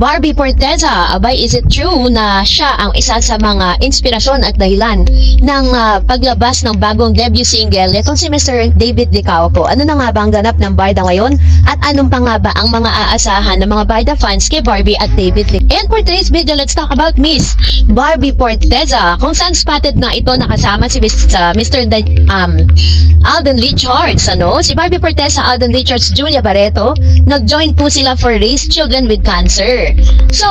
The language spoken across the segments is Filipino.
Barbie Forteza, abay, is it true na siya ang isa sa mga inspirasyon at dahilan ng paglabas ng bagong debut single nitong si Mr. David Licauco? Ano na nga ba ang ganap ng Barda ngayon? At anong pa nga ba ang mga aasahan ng mga Barda fans kay Barbie at David Licauco? And for today's video, let's talk about Miss Barbie Forteza, kung saan spotted na ito nakasama si Mr. Alden Richards. Si Barbie Forteza, Alden Richards, Julia Barreto, nag-join po sila for Raise Children with Cancer. So,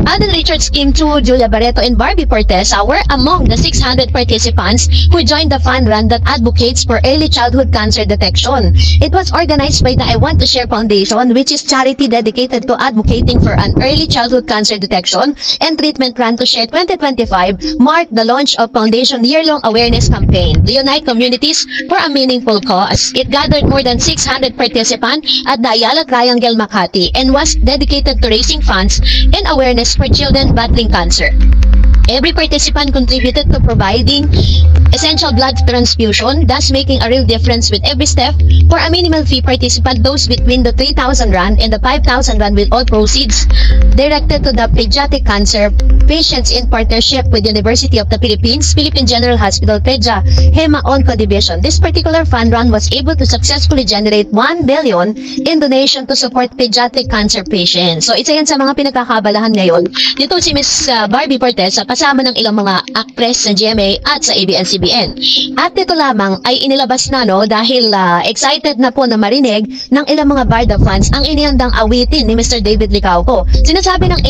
Alden Richards, Kim Chu, Julia Barreto, and Barbie Forteza were among the 600 participants who joined the fun run that advocates for early childhood cancer detection. It was organized by the I Want to Share Foundation, which is charity dedicated to advocating for an early childhood cancer detection and treatment run to Share 2025 marked the launch of Foundation year-long awareness campaign, Reunite Communities for a Meaningful Cause. It gathered more than 600 participants at the Ayala Triangle, Makati, and was dedicated to raising funds and awareness for children battling cancer. Every participant contributed to providing essential blood transfusion, thus making a real difference with every step. For a minimal fee, participant those between the 3,000 rand and the 5,000 rand with all proceeds directed to the pediatric cancer patients in partnership with University of the Philippines, Philippine General Hospital, PEDJA, Hema Onco Division. This particular fund run was able to successfully generate 1 billion in donation to support pediatric cancer patients. So, isa yan sa mga pinagkakabalahan ngayon. Dito si Miss Barbie Forteza, kasama ng ilang mga actress sa GMA at sa ABS-CBN. At dito lamang ay inilabas na dahil excited na po na marinig ng ilang mga Barda fans ang inihandang awitin ni Mr. David Licauco. Sinasabi ng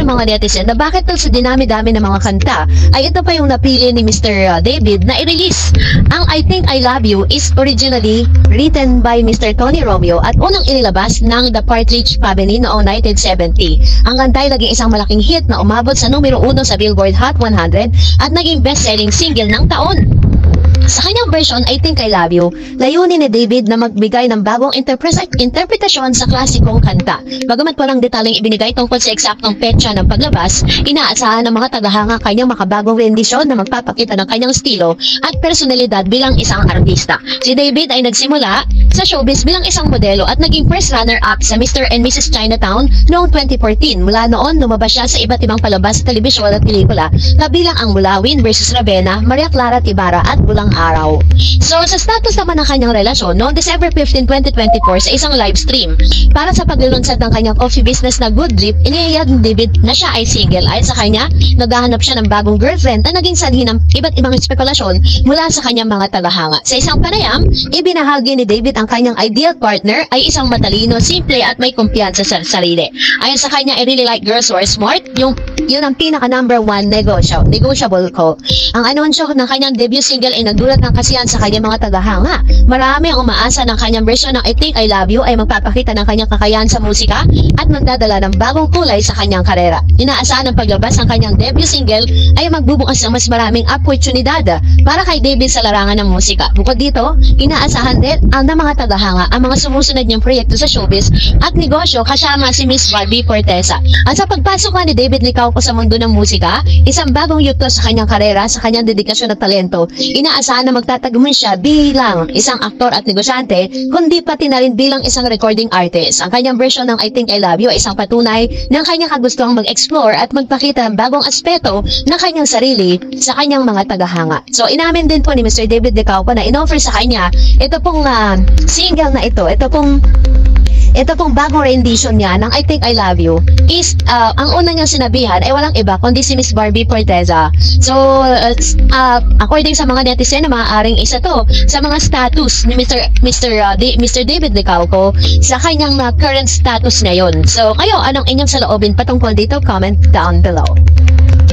mga netizen na bakit sa dinami-dami ng mga kanta ay ito pa yung napili ni Mr. David na i-release. Ang I Think I Love You is originally written by Mr. Tony Romeo at unang inilabas ng The Partridge Family noong 1970. Ang kanta ay naging isang malaking hit na umabot sa numero 1 sa Billboard Hot 100 at naging best-selling single ng taon. Sa kanyang version, I Think I Love You, layunin ni David na magbigay ng bagong interpretasyon sa klasikong kanta. Bagamat walang detalyeng ibinigay tungkol sa eksaktong petsa ng paglabas, inaasahan ng mga tagahanga kanyang makabagong rendisyon na magpapakita ng kanyang estilo at personalidad bilang isang artista. Si David ay nagsimula sa showbiz bilang isang modelo at naging first runner-up sa Mr. and Mrs. Chinatown noong 2014. Mula noon, lumabas siya sa iba't ibang palabas sa telebisyon at pelikula, kabilang ang Mulawin vs. Ravenna, Maria Clara Tibara at Bulang Araw. So, sa status naman ng kanyang relasyon, noong December 15, 2024, sa isang live stream, para sa paglulunsad ng kanyang coffee business na Good Drip, inihayag ni David na siya ay single. Ayon sa kanya, naghahanap siya ng bagong girlfriend na naging sanhi ng iba't ibang spekulasyon mula sa kanyang mga tagahanga. Sa isang panayam, ibinahagi ni David ang kanyang ideal partner ay isang matalino, simple at may kumpiyansa sa sarili. Ayon sa kanya, I really like girls who are smart. Yun ang pinaka number 1 negotiable ko. Ang anunsyo ng kanyang debut single ay nagulat ng kasiyahan sa kanyang mga tagahanga. Marami ang umaasa ng kanyang version ng I Think I Love You ay magpapakita ng kanyang kakayahan sa musika at magdadala ng bagong kulay sa kanyang karera. Inaasahan ng paglabas ng kanyang debut single ay magbubukas ng mas maraming oportunidad para kay David sa larangan ng musika. Bukod dito, inaasahan din ang mga tagahanga ang mga sumusunod niyang proyekto sa showbiz at negosyo kasama si Miss Barbie Forteza. At sa pagpasok ni David Licauco sa mundo ng musika, isang bagong yugto sa kanyang karera, sa kanyang dedikasyon at talento, inaasahan na magtatagumpay siya bilang isang aktor at negosyante, kundi pati na rin bilang isang recording artist. Ang kanyang version ng I Think I Love You ay isang patunay ng kanyang kagustuhang mag-explore at magpakita ng bagong aspeto ng kanyang sarili sa kanyang mga tagahanga. So, inamin din po ni Mr. David Licauco na inoffer sa kanya ito pong single na ito pong bagong rendition niya ng I Think I Love You is, ang una niyang sinabihan ay walang iba kundi si Miss Barbie Forteza. So, according sa mga netizen, maaaring isa to sa mga status ni Mr. David Licauco sa kanyang current status ngayon. So, kayo, anong inyong saloobin patungkol dito? Comment down below.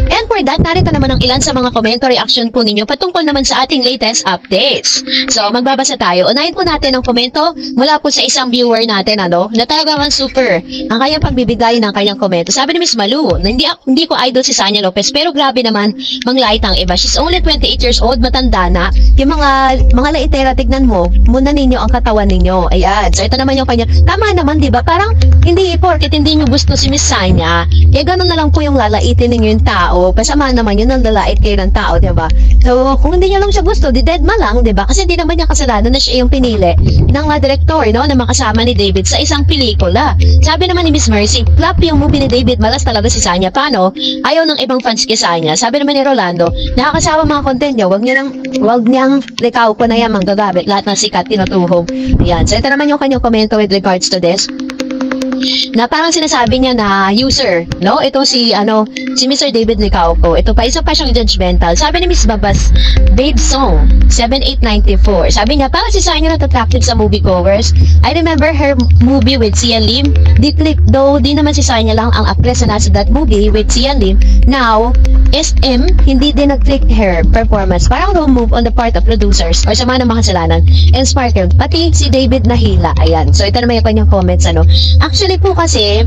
And for that, narito naman ang ilan sa mga komento reaction po ninyo patungkol naman sa ating latest updates. So, magbabasa tayo. Unahin po natin ang komento mula po sa isang viewer natin, na talagang super ang kanyang pagbibigay ng kanyang komento. Sabi ni Miss Malu, na hindi ko idol si Sanya Lopez, pero grabe naman manglait ang iba. She's only 28 years old, matanda na. Yung mga laitera, tignan mo, muna ninyo ang katawan ninyo. Ayan. So, ito naman yung kanya. Tama naman, di ba? Parang, hindi porket hindi nyo gusto si Miss Sanya, ganun na lang po yung lalaitin ninyo yung tao. Masama naman yun, ang lalait kayo ng tao, diba? So, kung hindi niya lang siya gusto, di dead ma lang, diba? Kasi hindi naman niya kasalanan na siya yung pinili ng direktor, no? Na makasama ni David sa isang pelikula. Sabi naman ni Miss Mercy, flop yung movie ni David, malas talaga si Sanya. Paano? Ayaw ng ibang fans kay Sanya. Sabi naman ni Rolando, nakakasawa mga content niya, wag niyang likaw ko na yan, manggagamit lahat ng sikat, tinutuhog. Yan. So, ito naman yung kanyang komento with regards to this. Na parang sinasabi niya na user, no? Ito si Mr. David Licauco. Ito pa, isa pa siyang judgmental. Sabi ni Miss Babas, Babe Song 7894. Sabi niya, parang si Sanya natatracted sa movie covers. I remember her movie with Sian Lim. Di click, though di naman si Sanya lang ang actress na nasa that movie with Sian Lim. Now, SM, hindi din nag-click her performance. Parang no move on the part of producers or sama ng mga kasalanan. And Sparkle, pati si David nahila. Ayan. So, ito naman yung kanyang comments, Actually po kasi,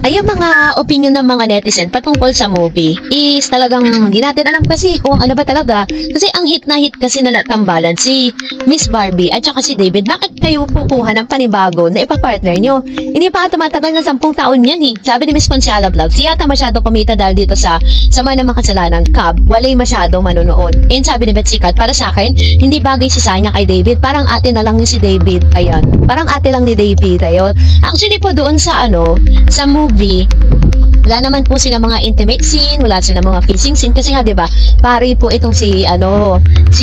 ay yung mga opinion ng mga netizen patungkol sa movie is talagang hindi natin alam kasi kung ano ba talaga. Kasi ang hit na hit kasi na natambalan si Miss Barbie at saka si David. Bakit kayo kukuha ng panibago na ipapartner nyo? Hindi pa tumatagal na 10 taon yan eh. Sabi ni Miss Consiala Vlog, si yata masyado kumita dahil dito sa sama ng makasalanan Cub, walay masyado manonood. And sabi ni Betsikat, para sa akin, hindi bagay si Sanya kay David. Parang ate na lang ni si David. Ayan. Parang ate lang ni David. Ayun. Actually po doon sa sa movie, wala naman po sila mga intimate scene, wala sila mga kissing scene kasi nga 'di ba? Pari po itong si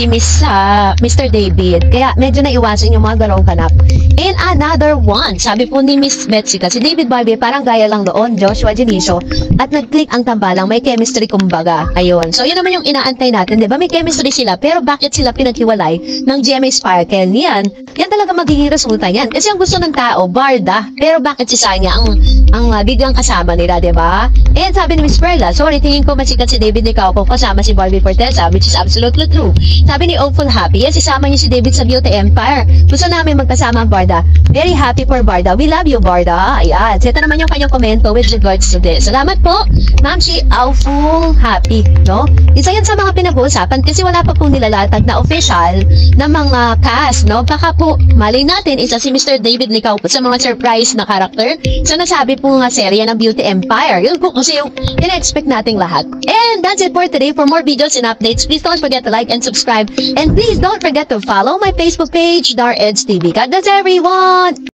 Mr. David. Kaya medyo naiwasan yung mga garong kanap. And another one, sabi po ni Miss Betsy si David Barbie parang gaya lang doon, Joshua Junicio, at nag-click ang tambalang, may chemistry kumbaga. Ayun. So yun naman yung inaantay natin, 'di ba? May chemistry sila, pero bakit sila pinaghiwalay ng GMA Sparkle? Yan talaga magiging resulta yan. Kasi ang gusto ng tao, Barda, pero bakit si Sanya ang biglang kasama nila, 'di ba? And sabi ni Miss Perla, sorry, tingin ko masikat si David Licauco kasama si Barbie Fortesa, which is absolutely true. Sabi ni Awful Happy, yes, isama niya si David sa Beauty Empire. Gusto namin magkasama ang Barda. Very happy for Barda. We love you, Barda. Ayan. So, ito naman yung kanyang komento with regards to this. Salamat po, Ma'am si Awful Happy, no? Isa yan sa mga pinag-uusapan kasi wala pa po nilalatag na official na mga cast, no? Baka po, malay natin, isa si Mr. David Licauco sa mga surprise na character. So, nasabi po nga serya ng Beauty Empire. Yun po kasi yung ina-expect nating lahat. And that's it for today. For more videos and updates, please don't forget to like and subscribe. And please don't forget to follow my Facebook page, Dar Eds TV. God bless everyone!